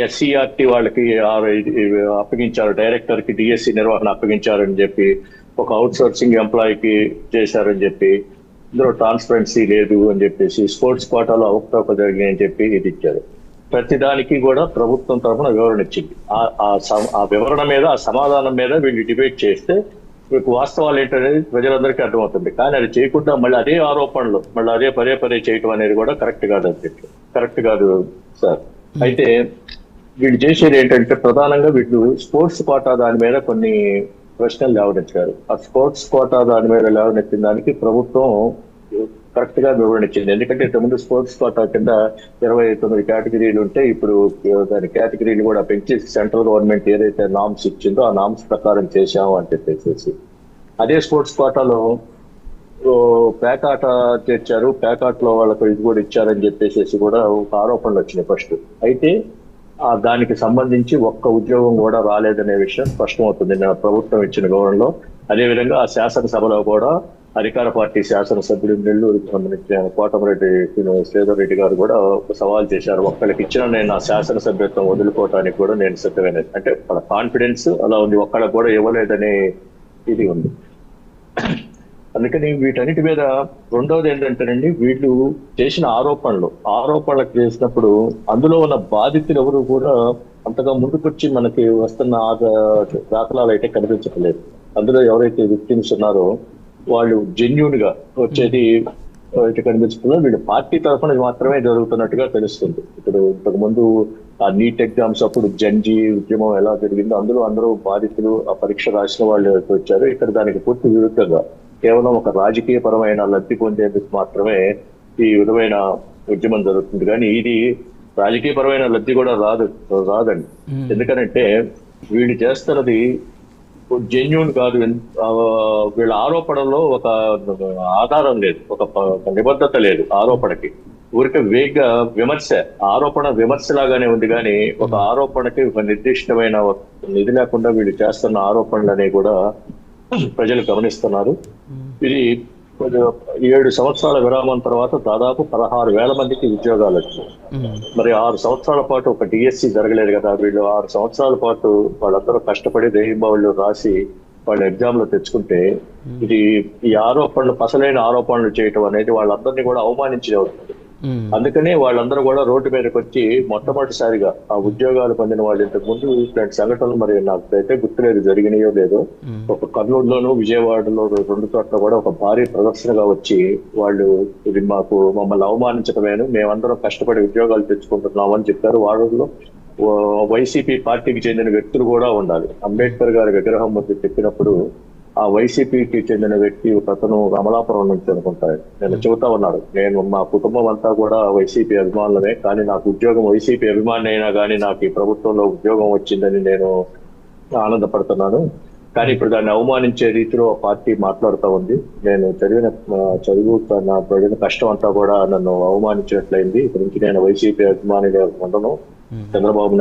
SCERT వాళ్ళకి అప్పగించారు, director కి డిఎస్సి నిర్వహణ అప్పగించారని చెప్పి, ఒక అవుట్ సోర్సింగ్ ఎంప్లాయీకి చేశారని చెప్పి, ఇందులో ట్రాన్స్పరెన్సీ లేదు అని చెప్పేసి, స్పోర్ట్స్ కోటాలో అవకతవకలు జరిగినాయని చెప్పి ఇది ఇచ్చారు. ప్రతిదానికి కూడా ప్రభుత్వం తరఫున వివరణ ఇచ్చింది. ఆ వివరణ మీద, ఆ సమాధానం మీద వీళ్ళు డిబేట్ చేస్తే మీకు వాస్తవాలు ఏంటనేది ప్రజలందరికీ అర్థమవుతుంది. కానీ అది చేయకుండా మళ్ళీ అదే ఆరోపణలు మళ్ళీ అదే పదే పదే చేయటం అనేది కూడా కరెక్ట్ కాదు అధ్యక్షుడు, కరెక్ట్ కాదు సార్. అయితే వీళ్ళు చేసేది ఏంటంటే ప్రధానంగా వీళ్ళు స్పోర్ట్స్ కోటా దాని మీద కొన్ని ప్రశ్నలు లేవనెత్తారు. ఆ స్పోర్ట్స్ కోటా దాని మీద లేవనెత్తిన దానికి ప్రభుత్వం కరెక్ట్ గా వివరణ ఇచ్చింది. ఎందుకంటే ఇంతకుముందు స్పోర్ట్స్ కోటా కింద 29 కేటగిరీలు ఉంటే ఇప్పుడు దాని కేటగిరీలు కూడా పెంచి సెంట్రల్ గవర్నమెంట్ ఏదైతే నామ్స్ ఇచ్చిందో ఆ నామ్స్ ప్రకారం చేశాము అని చెప్పేసి, అదే స్పోర్ట్స్ కోటాలో పేకాట చేర్చారు, పేకాటలో వాళ్ళకు ఇది కూడా ఇచ్చారని చెప్పేసి కూడా ఒక ఆరోపణలు వచ్చినాయి ఫస్ట్. అయితే దానికి సంబంధించి ఒక్క ఉద్యోగం కూడా రాలేదనే విషయం స్పష్టమవుతుంది ప్రభుత్వం ఇచ్చిన వివరణలో. అదేవిధంగా ఆ శాసనసభలో కూడా అధికార పార్టీ శాసనసభ్యుడు నెల్లూరుకు సంబంధించిన కోటమిరెడ్డి శ్రీధర్ రెడ్డి గారు కూడా ఒక సవాల్ చేశారు. ఒక్కరికి ఇచ్చిన నేను ఆ శాసనసభ్యత్వం వదులుకోవటానికి కూడా నేను సిద్ధమైనది అంటే వాళ్ళ కాన్ఫిడెన్స్ అలా ఉంది, ఒక్కళ్ళకి కూడా ఇవ్వలేదనే ఇది ఉంది. అందుకని వీటన్నిటి మీద రెండవది ఏంటంటేనండి, వీళ్ళు చేసిన ఆరోపణలకు చేసినప్పుడు అందులో ఉన్న బాధితులు ఎవరు కూడా అంతగా ముందుకొచ్చి మనకి వస్తున్న దాఖలాలు అయితే కనిపించట్లేదు. అందులో ఎవరైతే విక్టిమ్స్ ఉన్నారో వాళ్ళు జెన్యూన్ గా వచ్చేది అయితే కనిపించుకుందో వీళ్ళు పార్టీ తరఫున మాత్రమే జరుగుతున్నట్టుగా తెలుస్తుంది. ఇప్పుడు ఇంతకు ముందు ఆ నీట్ ఎగ్జామ్స్ అప్పుడు జంజీ ఉద్యమం ఎలా జరిగిందో అందులో అందరూ బాధితులు ఆ పరీక్ష రాసిన వాళ్ళు వచ్చారు. ఇక్కడ దానికి పూర్తి విరుద్ధంగా కేవలం ఒక రాజకీయ పరమైన లబ్ధి పొందేందుకు మాత్రమే ఈ విధమైన ఉద్యమం జరుగుతుంది. కానీ ఇది రాజకీయ పరమైన లబ్ధి కూడా రాదండి. ఎందుకనంటే వీళ్ళు చేస్తున్నది జెన్యూన్ కాదు. వీళ్ళ ఆరోపణలో ఒక ఆధారం లేదు, ఒక నిబద్ధత లేదు ఆరోపణకి. ఊరికే వేగ్గా ఆరోపణ విమర్శలాగానే ఉంది. కానీ ఒక ఆరోపణకి ఒక నిర్దిష్టమైన ఇది లేకుండా వీళ్ళు చేస్తున్న ఆరోపణలు అనేవి కూడా ప్రజలు గమనిస్తున్నారు. ఇది 7 సంవత్సరాల విరామం తర్వాత దాదాపు 16,000 మందికి ఉద్యోగాలు వచ్చాయి. మరి 6 సంవత్సరాల పాటు ఒక డిఎస్సి జరగలేదు కదా. వీళ్ళు 6 సంవత్సరాల పాటు వాళ్ళందరూ కష్టపడి దేహిబావుళ్ళు రాసి వాళ్ళు ఎగ్జామ్ లో తెచ్చుకుంటే ఇది ఈ ఆరోపణలు అసలైన ఆరోపణలు చేయటం అనేది వాళ్ళందరినీ కూడా అవమానించే అవుతుంది. అందుకనే వాళ్ళందరూ కూడా రోడ్డు మీదకి వచ్చి మొట్టమొదటిసారిగా ఆ ఉద్యోగాలు పొందిన వాళ్ళు ఇంతకు ముందు ఇట్లాంటి సంఘటనలు మరి నాకు అయితే గుర్తులేదు జరిగినాయో లేదో, ఒక కర్నూలులోను విజయవాడలో 2 చోట్ల కూడా ఒక భారీ ప్రదర్శనగా వచ్చి వాళ్ళు ఇది మమ్మల్ని అవమానించడమేను, మేమందరం కష్టపడి ఉద్యోగాలు తెచ్చుకుంటున్నాం అని చెప్పారు. వాళ్ళలో వైసీపీ పార్టీకి చెందిన వ్యక్తులు కూడా ఉండాలి. అంబేద్కర్ గారి విగ్రహం ముందు చెప్పినప్పుడు ఆ వైసీపీకి చెందిన వ్యక్తి అతను అమలాపురం నుంచి అనుకుంటాడు. నేను చెబుతా ఉన్నాడు, మా కుటుంబం అంతా కూడా వైసీపీ అభిమానులమే, కానీ నాకు ఉద్యోగం వైసీపీ అభిమాని అయినా కానీ నాకు ఈ ప్రభుత్వంలో ఉద్యోగం వచ్చిందని నేను ఆనందపడుతున్నాను. కానీ ఇప్పుడు దాన్ని అవమానించే రీతిలో పార్టీ మాట్లాడుతూ ఉంది. నేను చదివిన కష్టం అంతా కూడా నన్ను అవమానించినట్లయింది. ఇప్పటి నుంచి నేను వైసీపీ అభిమానిగా ఉండను. చంద్రబాబు